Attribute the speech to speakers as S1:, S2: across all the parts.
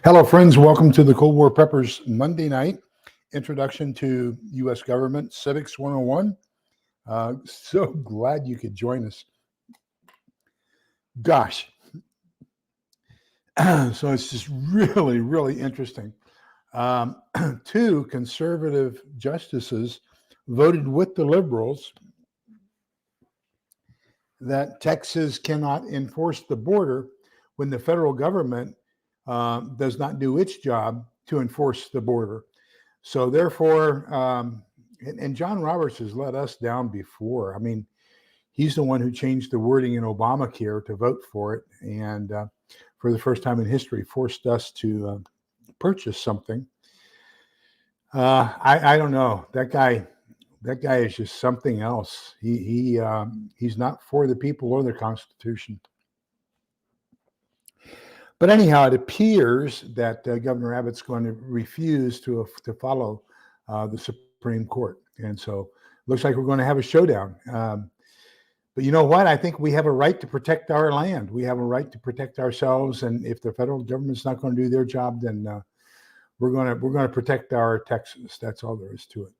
S1: Hello, friends. Welcome to the Cold War Preppers Monday night introduction to U.S. government Civics 101. So glad you could join us. Gosh. So it's just really, really interesting. Two conservative justices voted with the liberals that Texas cannot enforce the border when the federal government does not do its job to enforce the border. So therefore, and John Roberts has let us down before. I mean, he's the one who changed the wording in Obamacare to vote for it, and for the first time in history, forced us to purchase something. I don't know. That guy is just something else. He's not for the people or the Constitution. But anyhow, it appears that Governor Abbott's going to refuse to follow the Supreme Court. And so it looks like we're going to have a showdown. But you know what? I think we have a right to protect our land. We have a right to protect ourselves. And if the federal government's not going to do their job, then we're going to protect our Texas. That's all there is to it.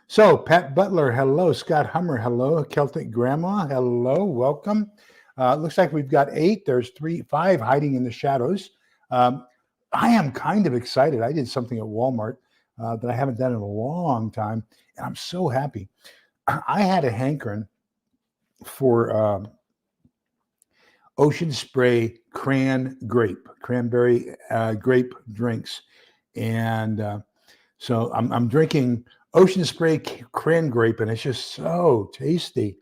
S1: So Pat Butler, hello. Scott Hummer, hello. Celtic Grandma, hello. Welcome. Looks like we've got 8. There's 5 hiding in the shadows. I am kind of excited. I did something at Walmart that I haven't done in a long time, and I'm so happy. I had a hankering for Ocean Spray cranberry grape drinks, and so I'm drinking Ocean Spray cran grape, and it's just so tasty.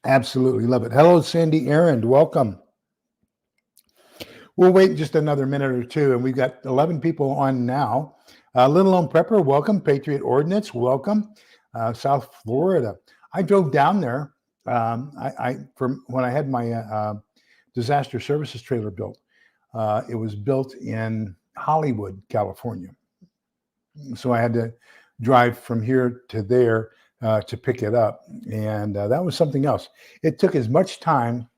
S1: Absolutely love it. Hello, Sandy Arend. Welcome. We'll wait just another minute or two, and we've got 11 people on now. Little Lone Prepper, welcome. Patriot Ordnance, welcome. South Florida. I drove down there from when I had my disaster services trailer built. It was built in Hollywood, California. So I had to drive from here to there to pick it up. And that was something else. It took as much time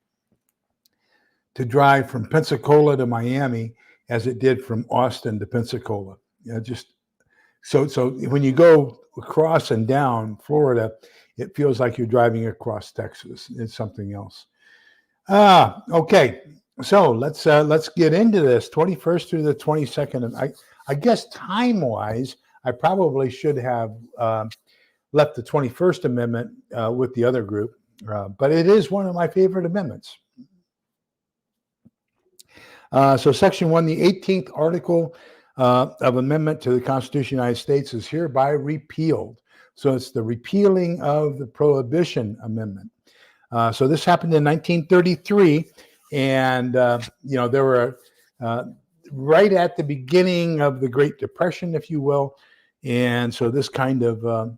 S1: to drive from Pensacola to Miami as it did from Austin to Pensacola. Just so when you go across and down Florida, it feels like you're driving across Texas. It's something else. Okay. So let's get into this. 21st through the 22nd. I guess time-wise, I probably should have left the 21st Amendment with the other group, but it is one of my favorite amendments. So Section 1, the 18th article of amendment to the Constitution of the United States is hereby repealed. So it's the repealing of the Prohibition Amendment. So this happened in 1933, and there were right at the beginning of the Great Depression, if you will, and so this kind of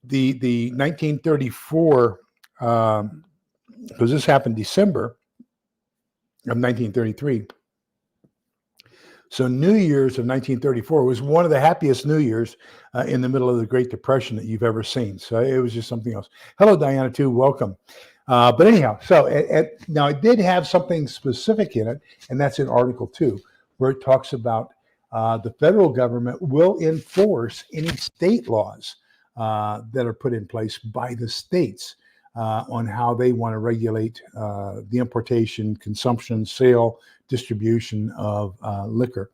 S1: the 1934, because this happened December of 1933. So New Year's of 1934 was one of the happiest New Year's in the middle of the Great Depression that you've ever seen. So it was just something else. Hello, Diana, too. Welcome. But anyhow, so now it did have something specific in it, and that's in Article 2, where it talks about the federal government will enforce any state laws that are put in place by the states on how they want to regulate the importation, consumption, sale, distribution of liquor.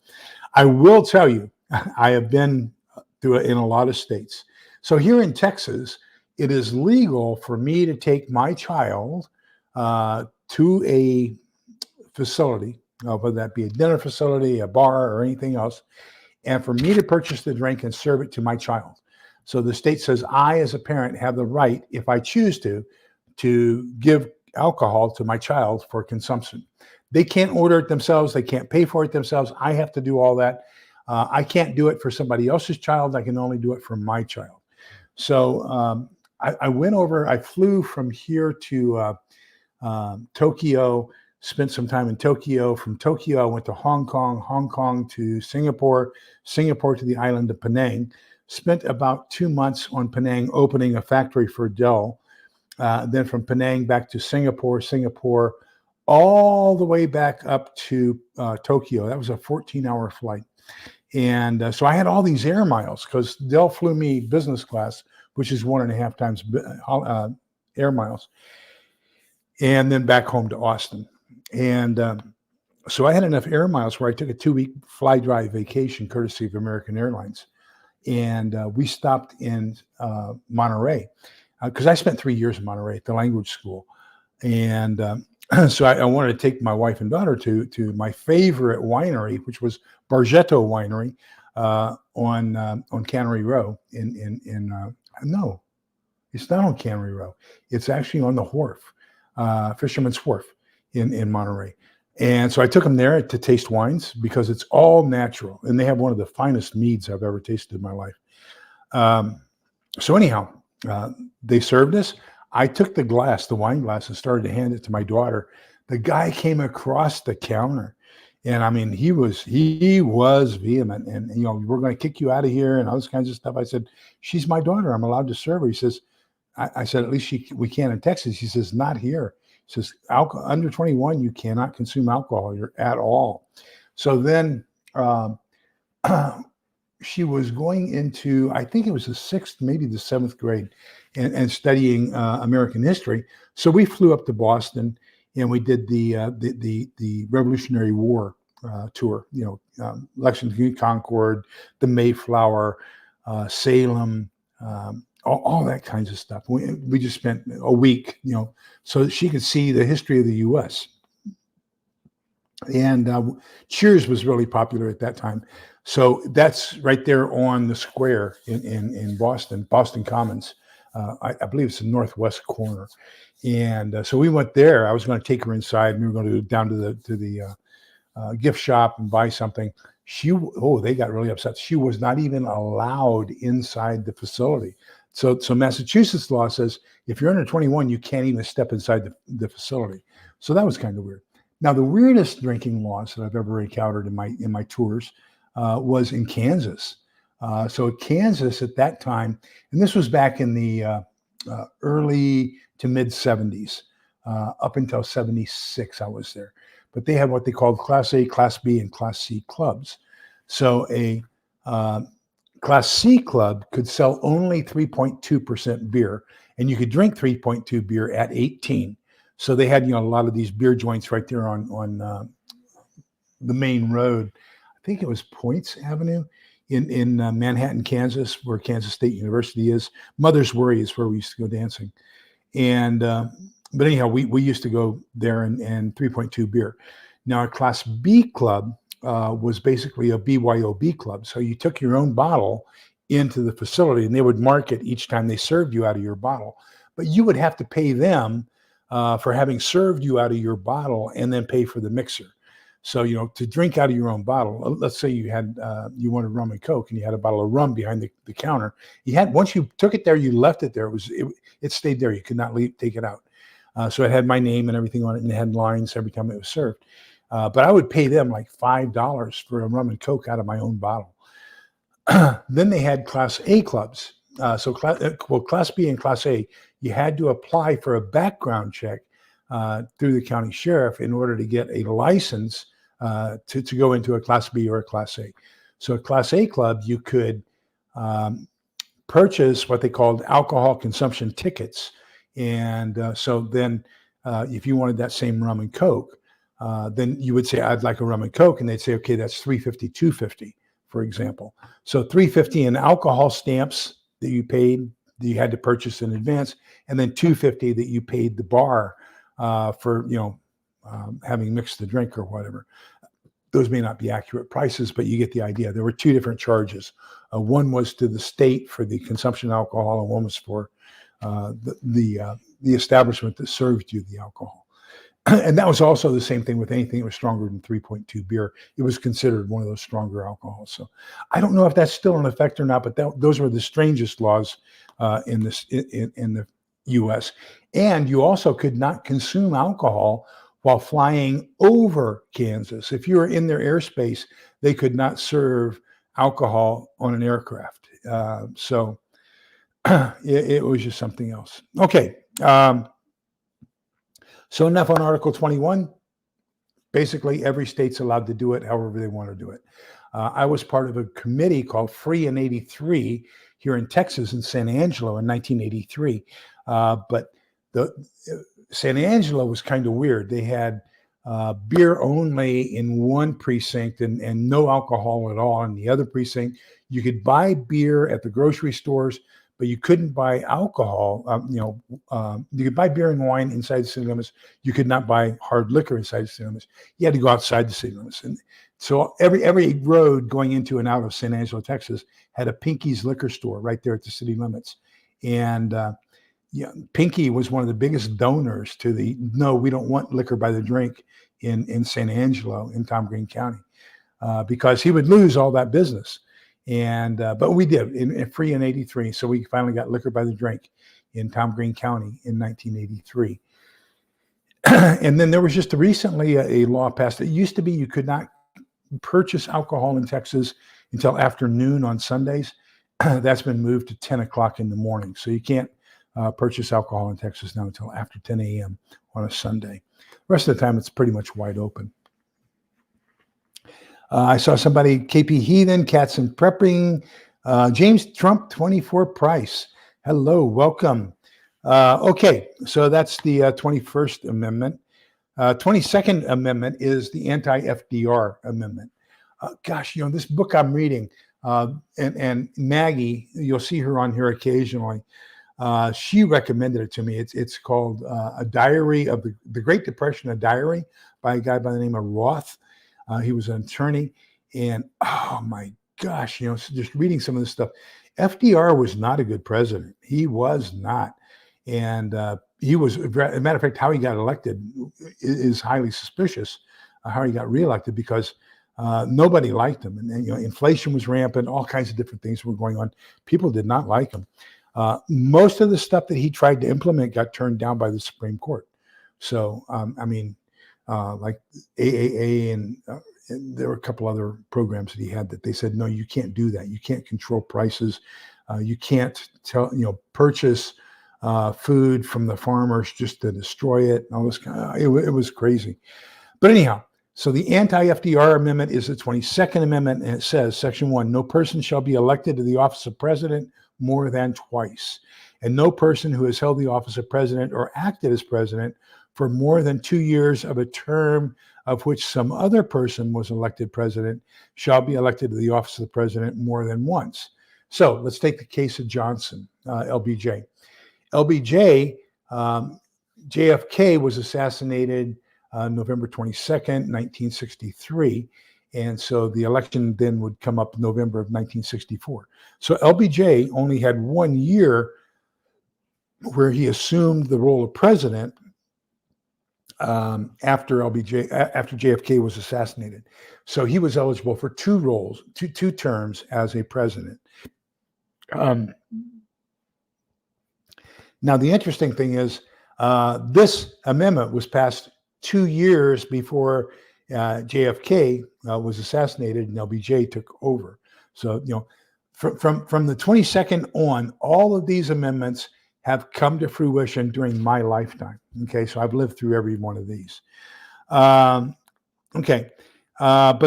S1: I will tell you, I have been through it in a lot of states. So here in Texas, it is legal for me to take my child to a facility, whether that be a dinner facility, a bar, or anything else, and for me to purchase the drink and serve it to my child. So the state says I, as a parent, have the right, if I choose to give alcohol to my child for consumption. They can't order it themselves. They can't pay for it themselves. I have to do all that. I can't do it for somebody else's child. I can only do it for my child. So I went over, I flew from here to Tokyo, spent some time in Tokyo. From Tokyo, I went to Hong Kong to Singapore to the island of Penang. Spent about 2 months on Penang opening a factory for Dell. then from Penang back to Singapore, all the way back up to Tokyo. That was a 14-hour flight. And so I had all these air miles because Dell flew me business class, which is 1.5 times air miles, and then back home to Austin. And so I had enough air miles where I took a 2-week fly dry vacation courtesy of American Airlines. And we stopped in Monterey because I spent 3 years in Monterey at the language school. And so I wanted to take my wife and daughter to my favorite winery, which was Bargetto Winery on Cannery Row no, it's not on Cannery Row. It's actually on the wharf, Fisherman's Wharf in Monterey. And so I took them there to taste wines because it's all natural. And they have one of the finest meads I've ever tasted in my life. So anyhow, they served us. I took the wine glass, and started to hand it to my daughter. The guy came across the counter. And I mean, he was vehement. And, we're going to kick you out of here and all this kinds of stuff. I said, she's my daughter. I'm allowed to serve her. He says, I said, at least we can in Texas. He says, not here. He says, under 21, you cannot consume alcohol at all. So then she was going into, I think it was the 6th, maybe the 7th grade, and studying American history. So we flew up to Boston, and we did the Revolutionary War tour. Lexington, Concord, the Mayflower, Salem. All that kinds of stuff. We just spent a week, so that she could see the history of the U.S. And Cheers was really popular at that time. So that's right there on the square in Boston Commons. I believe it's the northwest corner. And so we went there. I was going to take her inside. We were going to go down to the gift shop and buy something. They got really upset. She was not even allowed inside the facility. So Massachusetts law says if you're under 21, you can't even step inside the facility. So that was kind of weird. Now, the weirdest drinking laws that I've ever encountered in my tours was in Kansas. So Kansas at that time, and this was back in the early to mid 70s, up until 76, I was there. But they had what they called Class A, Class B, and Class C clubs. So a Class C club could sell only 3.2% beer, and you could drink 3.2 beer at 18. So they had, a lot of these beer joints right there on the main road. I think it was Points Avenue in Manhattan, Kansas, where Kansas State University is. Mother's Worry is where we used to go dancing. And but anyhow, we used to go there and 3.2 beer. Now, a Class B club was basically a BYOB club. So you took your own bottle into the facility, and they would mark it each time they served you out of your bottle. But you would have to pay them for having served you out of your bottle, and then pay for the mixer. So, to drink out of your own bottle, let's say you wanted rum and Coke, and you had a bottle of rum behind the counter. Once you took it there, you left it there. It stayed there. You could not take it out. So it had my name and everything on it, and it had lines every time it was served. But I would pay them like $5 for a rum and Coke out of my own bottle. Then they had Class A clubs. So Class B and Class A, you had to apply for a background check through the county sheriff in order to get a license to go into a Class B or a Class A. So a Class A club, you could purchase what they called alcohol consumption tickets. And so then if you wanted that same rum and Coke, then you would say, I'd like a rum and Coke. And they'd say, okay, that's $3.50, $2.50, for example. So $3.50 in alcohol stamps that you paid, that you had to purchase in advance, and then $2.50 that you paid the bar for, having mixed the drink or whatever. Those may not be accurate prices, but you get the idea. There were two different charges. One was to the state for the consumption of alcohol, and one was for the establishment that served you the alcohol. And that was also the same thing with anything that was stronger than 3.2 beer. It was considered one of those stronger alcohols. So I don't know if that's still in effect or not, but those were the strangest laws in the U.S. And you also could not consume alcohol while flying over Kansas. If you were in their airspace, they could not serve alcohol on an aircraft. So it was just something else. Okay, So enough on Article 21. Basically, every state's allowed to do it however they want to do it. I was part of a committee called Free in 83 here in Texas in San Angelo in 1983. But the San Angelo was kind of weird. They had beer only in one precinct and no alcohol at all in the other precinct. You could buy beer at the grocery stores, but you couldn't buy alcohol. You could buy beer and wine inside the city limits. You could not buy hard liquor inside the city limits. You had to go outside the city limits. And so every road going into and out of San Angelo, Texas, had a Pinky's liquor store right there at the city limits. And Pinky was one of the biggest donors to the no, we don't want liquor by the drink in San Angelo in Tom Green County, because he would lose all that business. And but we did in Free in 83. So we finally got liquor by the drink in Tom Green County in 1983. And then there was just recently a law passed. It used to be you could not purchase alcohol in Texas until afternoon on Sundays. That's been moved to 10 o'clock in the morning. So you can't purchase alcohol in Texas now until after 10 a.m. on a Sunday. The rest of the time, it's pretty much wide open. I saw somebody, KP Heathen, Cats and Prepping, James Trump, 24 Price. Hello, welcome. Okay, so that's the 21st Amendment. 22nd Amendment is the anti-FDR Amendment. Gosh, this book I'm reading, and Maggie, you'll see her on here occasionally. She recommended it to me. It's called A Diary of the Great Depression, a diary by a guy by the name of Roth. He was an attorney, and oh my gosh, just reading some of this stuff. FDR was not a good president. He was not. And he was, as a matter of fact, how he got elected is highly suspicious, how he got reelected, because nobody liked him. And inflation was rampant, all kinds of different things were going on. People did not like him. Most of the stuff that he tried to implement got turned down by the Supreme Court. So, like AAA and there were a couple other programs that he had that they said, no, you can't do that. You can't control prices. You can't purchase food from the farmers just to destroy it. And all this it was crazy. But anyhow, so the anti-FDR amendment is the 22nd Amendment, and it says, Section 1, no person shall be elected to the office of president more than twice, and no person who has held the office of president or acted as president for more than 2 years of a term of which some other person was elected president shall be elected to the office of the president more than once. So let's take the case of Johnson, LBJ. LBJ, JFK was assassinated November 22nd, 1963. And so the election then would come up November of 1964. So LBJ only had 1 year where he assumed the role of president after JFK was assassinated. So he was eligible for two terms as a president. Now, the interesting thing is this amendment was passed 2 years before JFK was assassinated and LBJ took over. So, from the 22nd on, all of these amendments have come to fruition during my lifetime. Okay, so I've lived through every one of these. But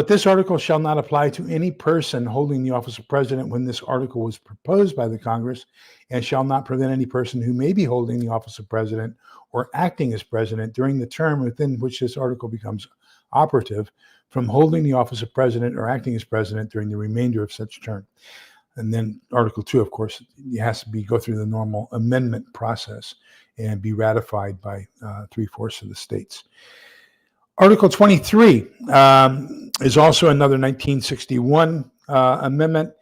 S1: this article shall not apply to any person holding the office of president when this article was proposed by the Congress, and shall not prevent any person who may be holding the office of president or acting as president during the term within which this article becomes operative from holding the office of president or acting as president during the remainder of such term. And then Article 2, of course, it has to go through the normal amendment process and be ratified by 3/4 of the states. Article 23 is also another 1961 amendment.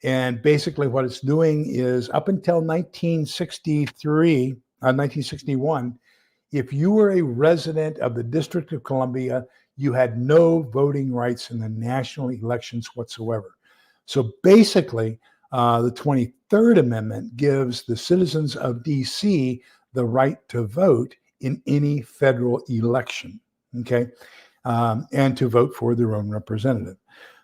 S1: And basically what it's doing is up until 1961, if you were a resident of the District of Columbia, you had no voting rights in the national elections whatsoever. So basically, the 23rd Amendment gives the citizens of DC the right to vote in any federal election, okay, and to vote for their own representative.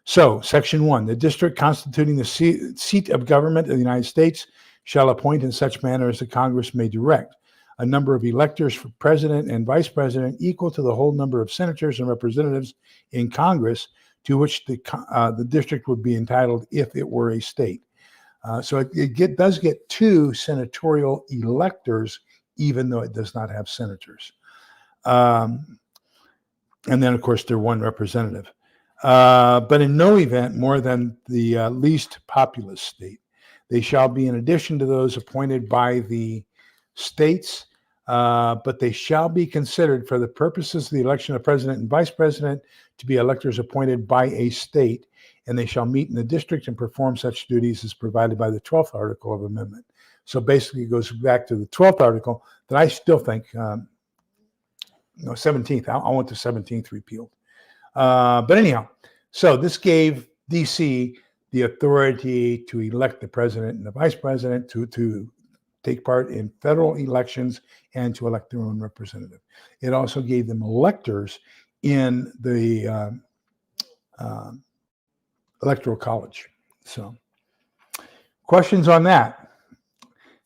S1: So, Section 1, the district constituting the seat of government of the United States shall appoint in such manner as the Congress may direct. a number of electors for president and vice president equal to the whole number of senators and representatives in Congress to which the district would be entitled if it were a state. So it does get 2 senatorial electors, even though it does not have senators. And then, of course, they're 1 representative. But in no event more than the least populous state. They shall be in addition to those appointed by the states, but they shall be considered for the purposes of the election of president and vice president to be electors appointed by a state, and they shall meet in the district and perform such duties as provided by the 12th article of amendment. So basically it goes back to the 12th article that I still think, 17th, I want the 17th repealed. But anyhow, so this gave DC the authority to elect the president and the vice president, to take part in federal elections and to elect their own representative. It also gave them electors in the Electoral College. So, questions on that?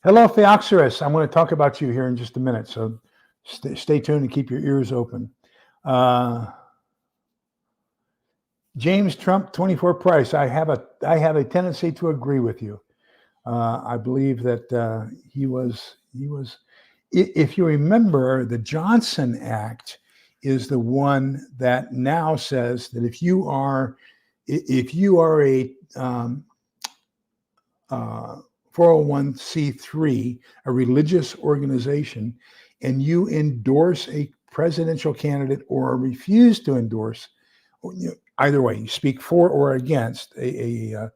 S1: Hello, Theoxerus. I want to talk about you here in just a minute, so stay tuned and keep your ears open. James Trump, 24 Price. I have a tendency to agree with you. I believe that he was. If you remember, the Johnson Act is the one that now says that if you are a 401c3, a religious organization, and you endorse a presidential candidate or refuse to endorse, either way, you speak for or against a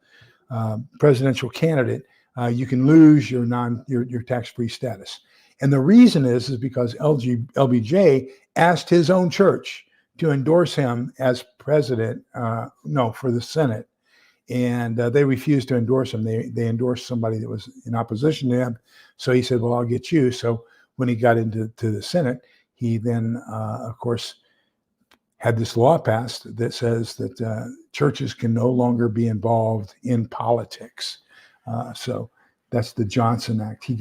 S1: presidential candidate, you can lose your tax-free status. And the reason is because LBJ asked his own church to endorse him as president, for the Senate. And they refused to endorse him. They endorsed somebody that was in opposition to him. So he said, well, I'll get you. So when he got into the Senate, he then, of course, had this law passed that says that churches can no longer be involved in politics. So that's the Johnson Act. He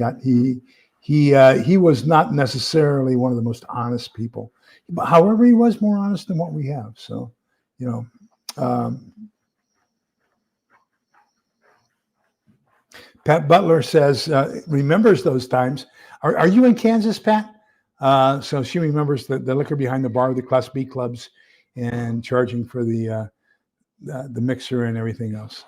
S1: was not necessarily one of the most honest people. However, he was more honest than what we have. So, Pat Butler says, remembers those times. Are you in Kansas, Pat? So she remembers the liquor behind the bar, the Class B clubs, and charging for the mixer and everything else.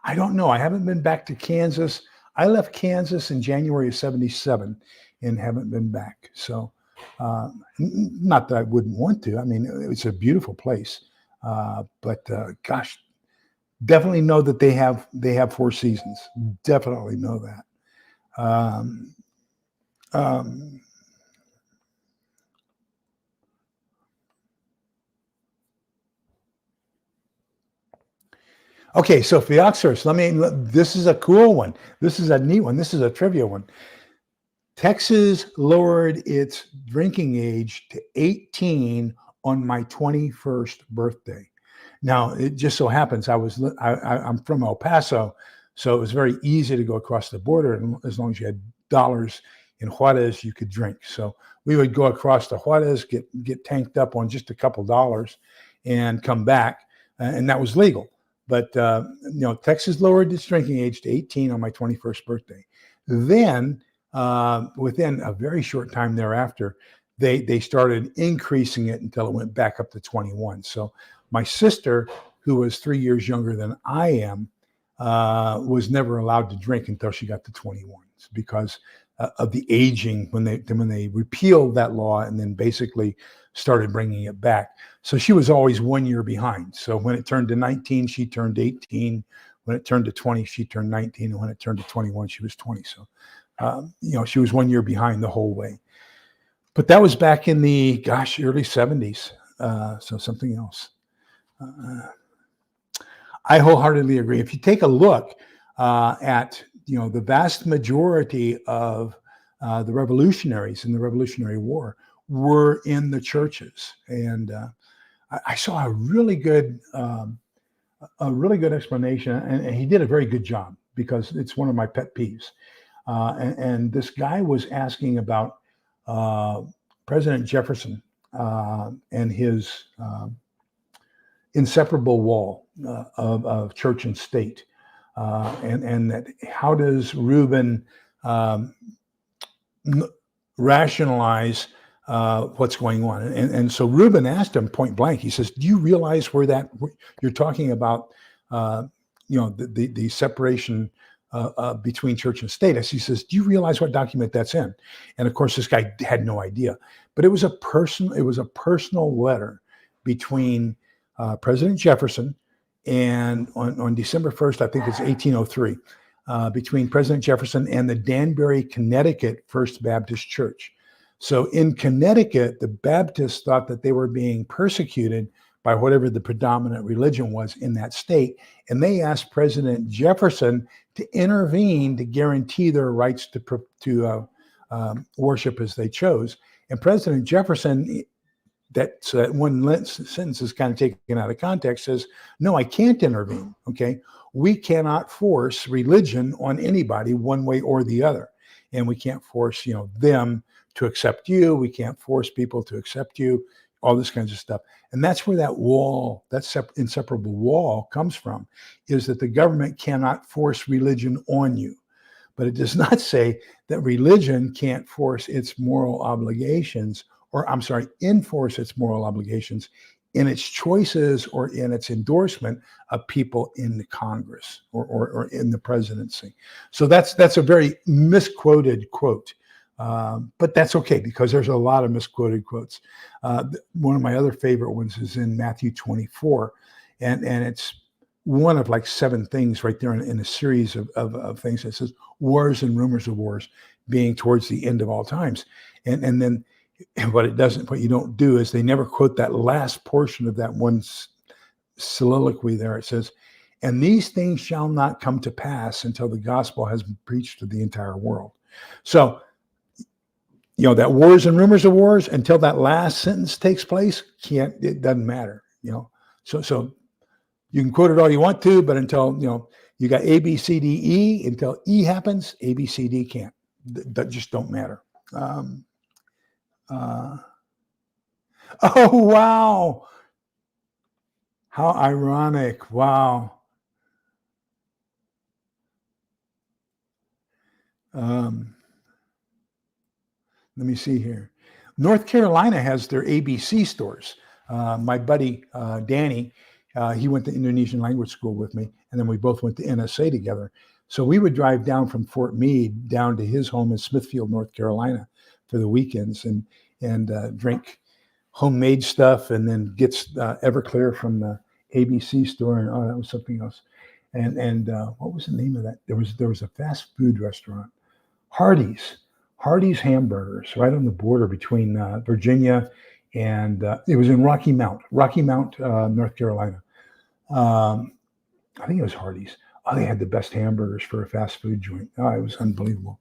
S1: I don't know. I haven't been back to Kansas. I left Kansas in January of '77 and haven't been back. So not that I wouldn't want to. I mean, it's a beautiful place. But gosh, definitely know that they have 4 seasons. Definitely know that. Okay, so Theoxerus, this is a cool one. This is a neat one. This is a trivia one. Texas lowered its drinking age to 18 on my 21st birthday. Now, it just so happens I'm from El Paso, so it was very easy to go across the border, and as long as you had dollars in Juarez, you could drink. So we would go across to Juarez, get tanked up on just a couple dollars, and come back, and that was legal. But Texas lowered its drinking age to 18 on my 21st birthday. Then, within a very short time thereafter, they started increasing it until it went back up to 21. So my sister, who was 3 years younger than I am, was never allowed to drink until she got to 21 because of the aging when they repealed that law and then basically started bringing it back. So she was always 1 year behind. So when it turned to 19, she turned 18. When it turned to 20, she turned 19. And when it turned to 21, she was 20. So, she was 1 year behind the whole way. But that was back in the, early 70s. So something else. I wholeheartedly agree. If you take a look at, the vast majority of the revolutionaries in the Revolutionary War were in the churches. And I saw a really good explanation, and he did a very good job because it's one of my pet peeves. And this guy was asking about President Jefferson and his inseparable wall of church and state. And that how does Reuben rationalize what's going on? And so Reuben asked him point blank. He says, "Do you realize where you're talking about? The separation between church and state?" He says, "Do you realize what document that's in?" And of course, this guy had no idea. But it was a personal letter between President Jefferson and on December 1st, I think it's 1803, between President Jefferson and the Danbury, Connecticut First Baptist Church. So in Connecticut, the Baptists thought that they were being persecuted by whatever the predominant religion was in that state. And they asked President Jefferson to intervene to guarantee their rights to worship as they chose. And President Jefferson, that one sentence is kind of taken out of context, says, "No, I can't intervene, okay? We cannot force religion on anybody one way or the other. And we can't force, them to accept you. We can't force people to accept you," all this kinds of stuff. And that's where that wall, that inseparable wall comes from, is that the government cannot force religion on you. But it does not say that religion can't force its moral obligations, enforce its moral obligations in its choices or in its endorsement of people in the Congress or in the presidency. So that's a very misquoted quote. But that's okay, because there's a lot of misquoted quotes. One of my other favorite ones is in Matthew 24, and it's one of like 7 things right there in a series of things that says wars and rumors of wars being towards the end of all times. And then what you don't do is they never quote that last portion of that one soliloquy there. It says, "And these things shall not come to pass until the gospel has been preached to the entire world." So, that wars and rumors of wars, until that last sentence takes place, it doesn't matter, So you can quote it all you want to, but until, you got A, B, C, D, E, until E happens, A, B, C, D can't. That just don't matter. Oh, wow. How ironic. Wow. Let me see here. North Carolina has their ABC stores. My buddy, Danny, he went to Indonesian language school with me, and then we both went to NSA together. So we would drive down from Fort Meade down to his home in Smithfield, North Carolina for the weekends and drink homemade stuff, and then gets Everclear from the ABC store. And that was something else. And what was the name of that? There was a fast food restaurant, Hardee's Hamburgers, right on the border between Virginia and it was in Rocky Mount, North Carolina. I think it was Hardee's. Oh, they had the best hamburgers for a fast food joint. Oh, it was unbelievable.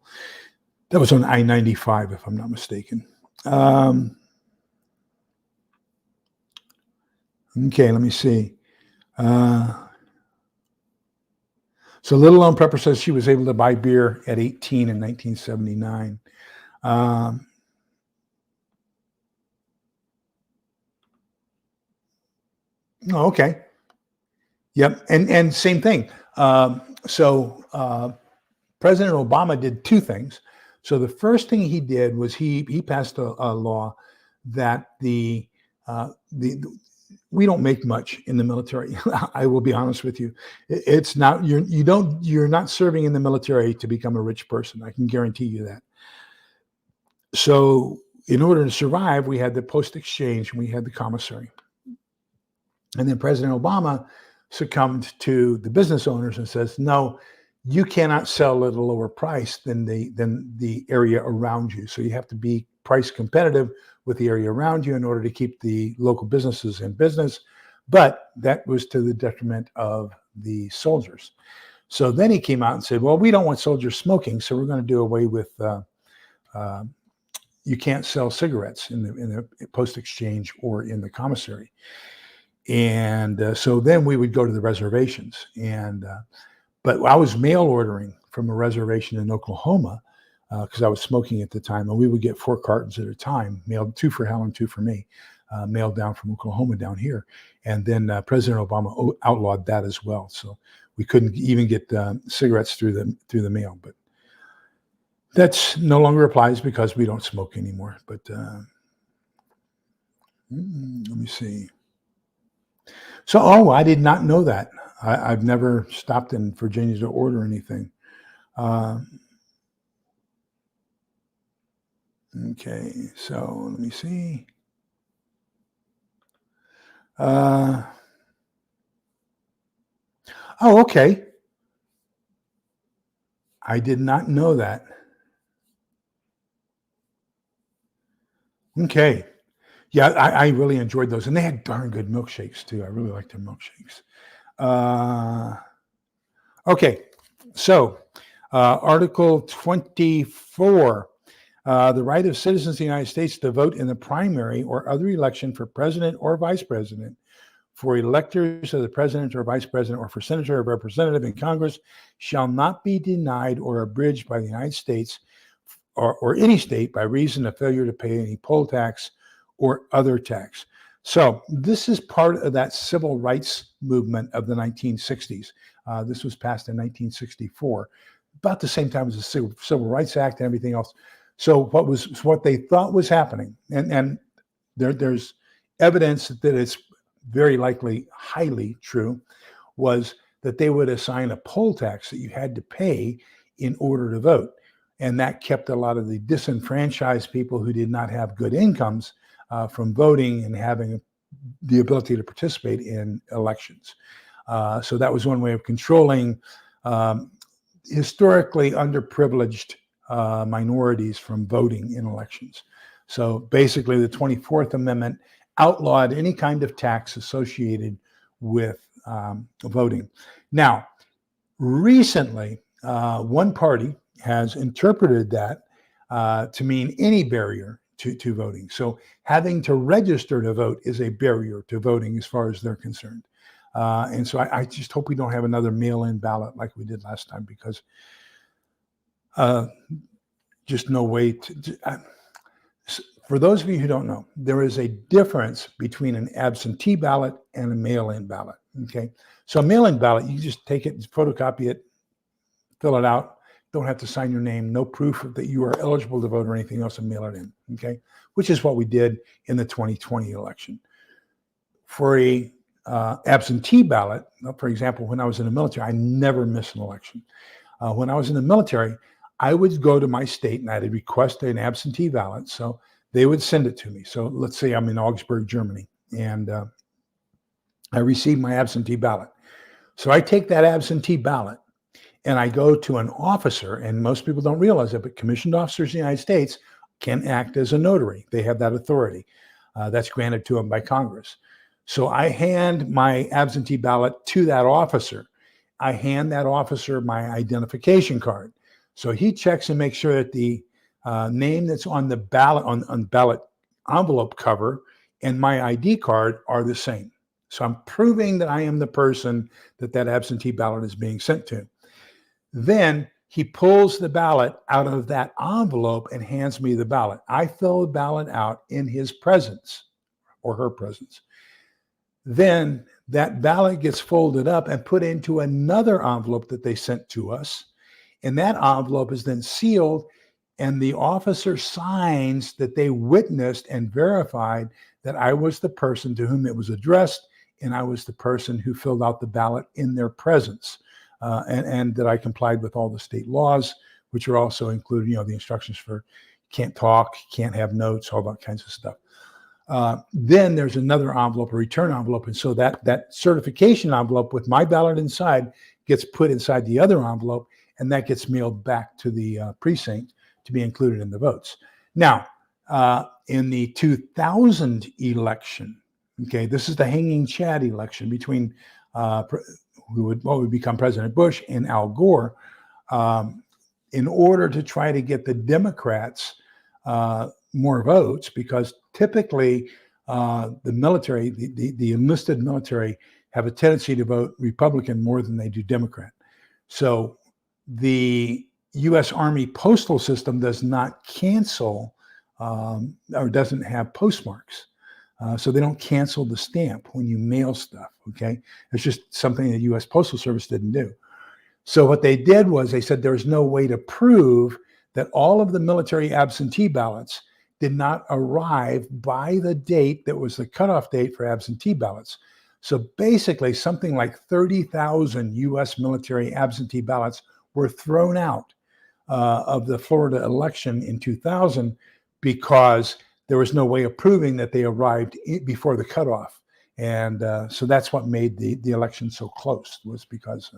S1: That was on I-95, if I'm not mistaken. Okay, let me see. So Little Lone Pepper says she was able to buy beer at 18 in 1979. Okay. Yep. And same thing. So President Obama did 2 things. So the first thing he did was he passed a law that we don't make much in the military. I will be honest with you. It's not, you're not serving in the military to become a rich person. I can guarantee you that. So in order to survive, we had the post exchange and we had the commissary. And then President Obama succumbed to the business owners and says, no, you cannot sell at a lower price than the area around you. So you have to be price competitive with the area around you in order to keep the local businesses in business. But that was to the detriment of the soldiers. So then he came out and said, well, we don't want soldiers smoking, so we're going to do away with you can't sell cigarettes in the post exchange or in the commissary. And so then we would go to the reservations. But I was mail ordering from a reservation in Oklahoma, because I was smoking at the time, and we would get 4 cartons at a time, mailed, 2 for Helen, 2 for me, mailed down from Oklahoma down here. And then President Obama outlawed that as well. So we couldn't even get cigarettes through the mail. But that's no longer applies because we don't smoke anymore. But let me see. So, I did not know that. I've never stopped in Virginia to order anything. Okay, so let me see. Okay. I did not know that. Okay. Yeah, I really enjoyed those. And they had darn good milkshakes, too. I really liked their milkshakes. Okay, so Article 24. The right of citizens of the United States to vote in the primary or other election for president or vice president, for electors of the president or vice president, or for senator or representative in Congress shall not be denied or abridged by the United States or any state by reason of failure to pay any poll tax or other tax. So this is part of that civil rights movement of the 1960s. This was passed in 1964, about the same time as the Civil Rights Act and everything else. So what they thought was happening, and there's evidence that it's very likely highly true, was that they would assign a poll tax that you had to pay in order to vote. And that kept a lot of the disenfranchised people who did not have good incomes from voting and having the ability to participate in elections. So that was one way of controlling historically underprivileged minorities from voting in elections. So basically, the 24th Amendment outlawed any kind of tax associated with voting. Now, recently, one party has interpreted that to mean any barrier to voting. So having to register to vote is a barrier to voting as far as they're concerned. And so I just hope we don't have another mail-in ballot like we did last time, because just no way to for those of you who don't know, there is a difference between an absentee ballot and a mail-in ballot. Okay, so a mail-in ballot, you just take it, photocopy it, fill it out, don't have to sign your name, no proof that you are eligible to vote or anything else, and mail it in. Okay, which is what we did in the 2020 election. For a absentee ballot, for example, when I was in the military, I never missed an election. When I was in the military, I would go to my state and I'd request an absentee ballot. So they would send it to me. So let's say I'm in Augsburg, Germany, and I received my absentee ballot. So I take that absentee ballot and I go to an officer, and most people don't realize it, but commissioned officers in the United States can act as a notary. They have that authority. That's granted to them by Congress. So I hand my absentee ballot to that officer. I hand that officer my identification card. So he checks and makes sure that the name that's on the ballot, on ballot envelope cover, and my ID card are the same. So I'm proving that I am the person that absentee ballot is being sent to. Then he pulls the ballot out of that envelope and hands me the ballot. I fill the ballot out in his presence or her presence. Then that ballot gets folded up and put into another envelope that they sent to us. And that envelope is then sealed, and the officer signs that they witnessed and verified that I was the person to whom it was addressed, and I was the person who filled out the ballot in their presence, and that I complied with all the state laws, which are also included, the instructions for can't talk, can't have notes, all that kinds of stuff. Then there's another envelope, a return envelope. And so that certification envelope with my ballot inside gets put inside the other envelope, and that gets mailed back to the precinct to be included in the votes. Now, in the 2000 election, okay, this is the hanging Chad election between who would become President Bush and Al Gore, in order to try to get the Democrats more votes, because typically the military, the enlisted military, have a tendency to vote Republican more than they do Democrat. So the U.S. Army postal system does not cancel or doesn't have postmarks. So they don't cancel the stamp when you mail stuff, okay? It's just something the U.S. Postal Service didn't do. So what they did was they said there's no way to prove that all of the military absentee ballots did not arrive by the date that was the cutoff date for absentee ballots. So basically something like 30,000 U.S. military absentee ballots were thrown out of the Florida election in 2000 because there was no way of proving that they arrived before the cutoff. And so that's what made the election so close, was because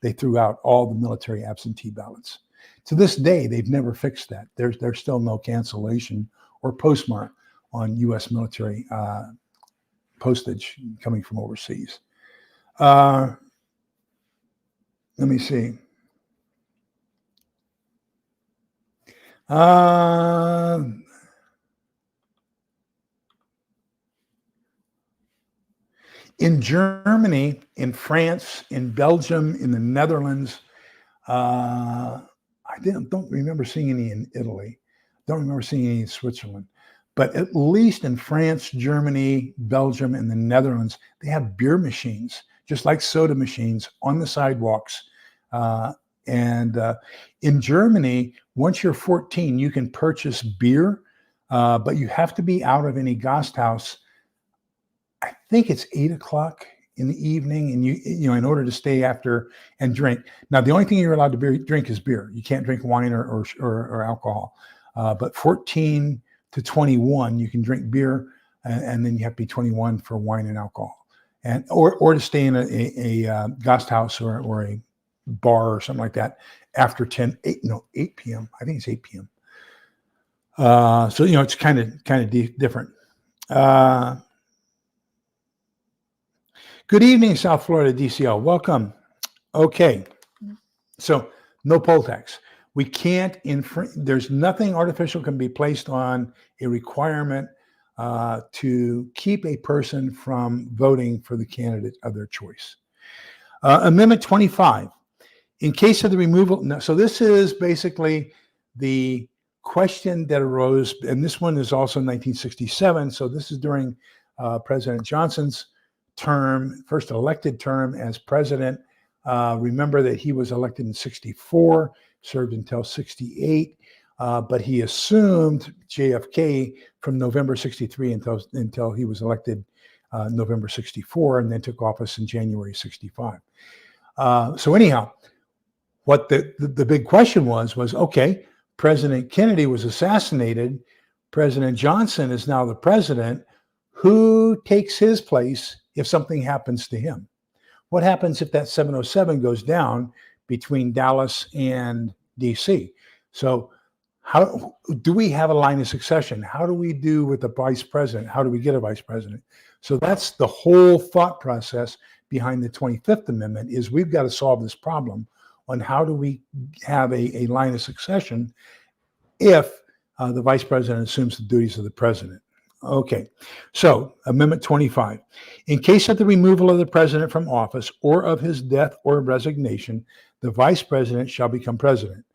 S1: they threw out all the military absentee ballots. To this day, they've never fixed that. There's still no cancellation or postmark on U.S. military postage coming from overseas. Let me see. In Germany, in France, in Belgium, in the Netherlands, I don't remember seeing any in Italy. Don't remember seeing any in Switzerland. But at least in France, Germany, Belgium, and the Netherlands, they have beer machines, just like soda machines, on the sidewalks. And in Germany, once you're 14, you can purchase beer, but you have to be out of any Gasthaus. I think it's 8 o'clock in the evening, and you know, in order to stay after and drink. Now, the only thing you're allowed to drink is beer. You can't drink wine or alcohol. But 14 to 21, you can drink beer, and then you have to be 21 for wine and alcohol, and or to stay in a Gasthaus or a bar or something like that after 8 p.m. I think it's 8 p.m. So you know, it's kind of different. Good evening, South Florida DCL. Welcome. Okay, so no poll tax. We can't there's nothing artificial can be placed on a requirement to keep a person from voting for the candidate of their choice. Amendment 25. In case of the removal, so this is basically the question that arose, and this one is also 1967. So this is during President Johnson's term, first elected term as president. Remember that he was elected in 64, served until 68, but he assumed JFK from November 63 until he was elected November 64, and then took office in January 65. So anyhow, what the big question was okay, President Kennedy was assassinated. President Johnson is now the president. Who takes his place if something happens to him? What happens if that 707 goes down between Dallas and DC? So how do we have a line of succession? How do we do with the vice president? How do we get a vice president? So that's the whole thought process behind the 25th Amendment, is we've got to solve this problem on how do we have a line of succession if the vice president assumes the duties of the president. Okay, so Amendment 25. In case of the removal of the president from office or of his death or resignation, the vice president shall become president.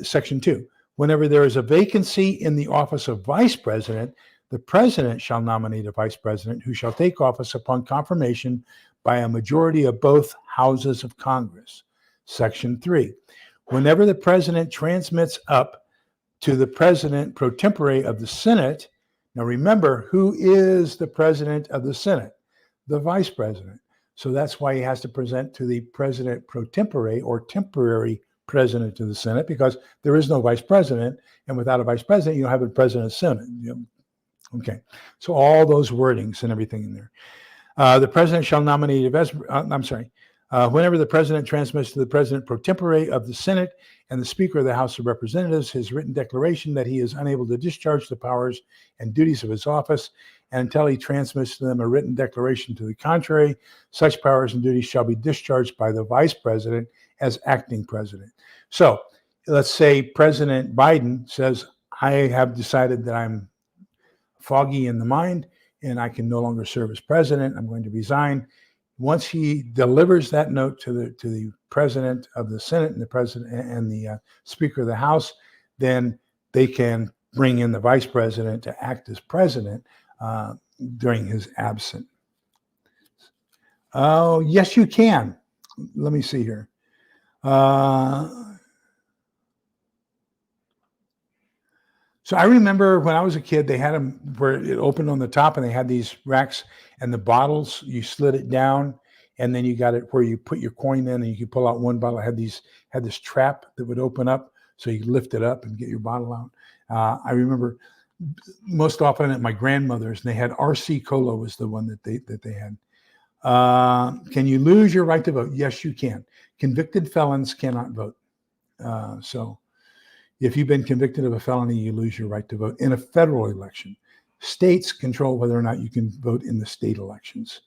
S1: Section 2, whenever there is a vacancy in the office of vice president, the president shall nominate a vice president who shall take office upon confirmation by a majority of both houses of Congress. Section 3, whenever the president transmits up to the president pro tempore of the Senate. Now remember, who is the president of the Senate? The vice president. So that's why he has to present to the president pro tempore, or temporary president of the Senate, because there is no vice president, and without a vice president, you don't have a president of the Senate. Okay, so all those wordings and everything in there. The president shall nominate whenever the president transmits to the president pro tempore of the Senate and the Speaker of the House of Representatives his written declaration that he is unable to discharge the powers and duties of his office, and until he transmits to them a written declaration to the contrary, such powers and duties shall be discharged by the vice president as acting president. So let's say President Biden says, I have decided that I'm foggy in the mind and I can no longer serve as president. I'm going to resign. Once he delivers that note to the president of the Senate and the president and the Speaker of the House, then they can bring in the vice president to act as president during his absence. Oh, yes, you can. Let me see here. So I remember when I was a kid, they had them where it opened on the top and they had these racks and the bottles, you slid it down and then you got it where you put your coin in and you could pull out one bottle. It had this trap that would open up so you could lift it up and get your bottle out. I remember most often at my grandmother's, and they had RC Cola was the one that they had. Can you lose your right to vote? Yes, you can. Convicted felons cannot vote. So if you've been convicted of a felony, you lose your right to vote in a federal election. States control whether or not you can vote in the state elections.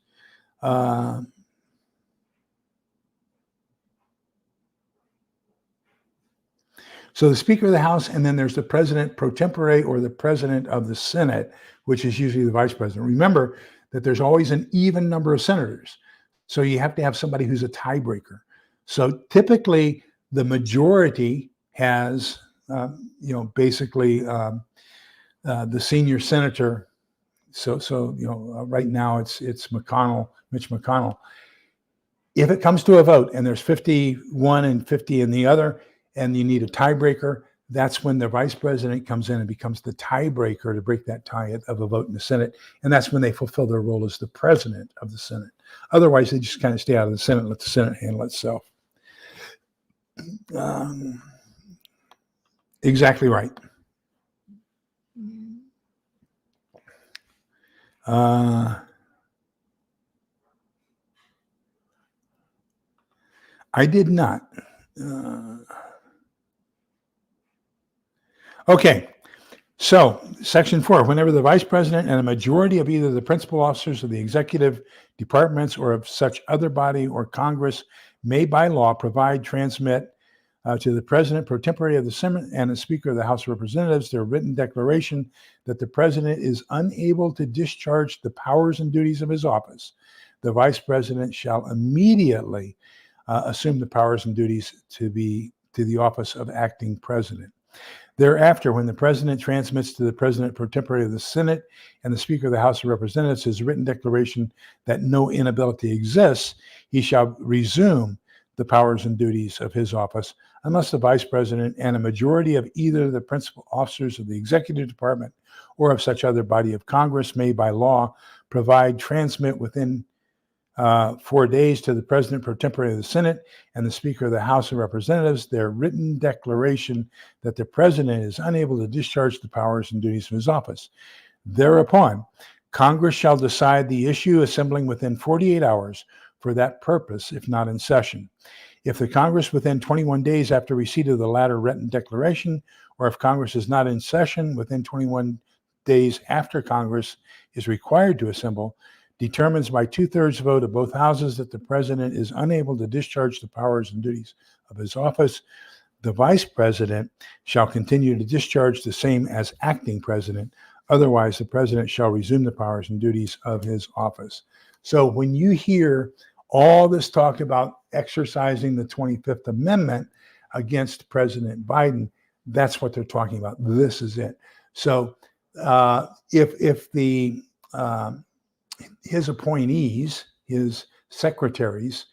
S1: So the Speaker of the House, and then there's the President pro tempore or the President of the Senate, which is usually the Vice President. Remember that there's always an even number of senators. So you have to have somebody who's a tiebreaker. So typically the majority has, basically the senior senator. So right now it's Mitch McConnell. If it comes to a vote and there's 51 and 50 in the other, and you need a tiebreaker, that's when the vice president comes in and becomes the tiebreaker to break that tie of a vote in the Senate. And that's when they fulfill their role as the president of the Senate. Otherwise, they just kind of stay out of the Senate and let the Senate handle itself. Exactly right. I did not. Okay, so Section 4, whenever the vice president and a majority of either the principal officers of the executive departments or of such other body or Congress may by law provide, transmit to the president pro tempore of the Senate and the Speaker of the House of Representatives their written declaration that the president is unable to discharge the powers and duties of his office, the vice president shall immediately assume the powers and duties to the office of acting president. Thereafter, when the president transmits to the president pro tempore of the Senate and the Speaker of the House of Representatives his written declaration that no inability exists, he shall resume the powers and duties of his office unless the vice president and a majority of either the principal officers of the executive department or of such other body of Congress may by law provide, transmit within 4 days to the president pro tempore of the Senate and the Speaker of the House of Representatives their written declaration that the president is unable to discharge the powers and duties of his office. Thereupon, Congress shall decide the issue, assembling within 48 hours for that purpose, if not in session. If the Congress within 21 days after receipt of the latter written declaration, or if Congress is not in session within 21 days after Congress is required to assemble, determines by 2/3 vote of both houses that the president is unable to discharge the powers and duties of his office, the vice president shall continue to discharge the same as acting president. Otherwise, the president shall resume the powers and duties of his office. So when you hear all this talk about exercising the 25th Amendment against President Biden, that's what they're talking about. This is it. So if his appointees, his secretaries,